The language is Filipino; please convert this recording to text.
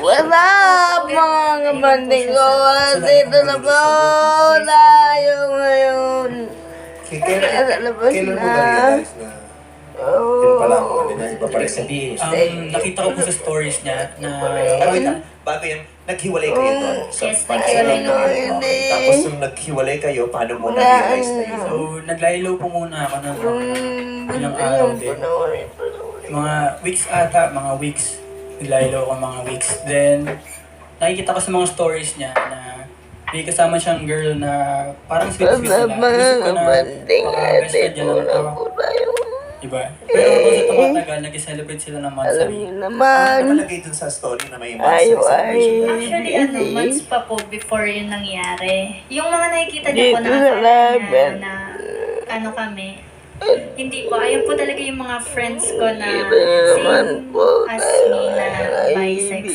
Wala mga kabanding ko. Dito na po tayo ngayon. Nasa labas Kailan mo na. na-realize na yun pala ang ano niya, iba pa rin Sabihin, Nakita ko po sa stories niya na Wait lang, bago yan, naghiwalay kayo doon. Yes, naghiwalay na. Tapos nung naghiwalay kayo, paano mo na-realize na yun? so naglaylo po muna ako ng ilang araw din. Mga weeks ata, mga weeks. Naglaylo ako mga weeks. Then nakikita ko sa mga stories niya na may kasama siyang girl na parang sweet-sweet Wala nila. mga Isip ko na kabanding. baka best friend niya lang Dito na to. po tayo. Diba? Pero kung sa tumatagal, nag-celebrate sila ng Alam monthsary. niyo Ano naman. nakalagay dun sa story na may Ay, months na celebration? Actually, months pa po before yun nangyari. Yung mga nakikita niyo po Dito na sa akala laban. na ano kami, hindi po. Ayun po talaga yung mga friends ko na Iba naman same po as tayo me na ay bisex.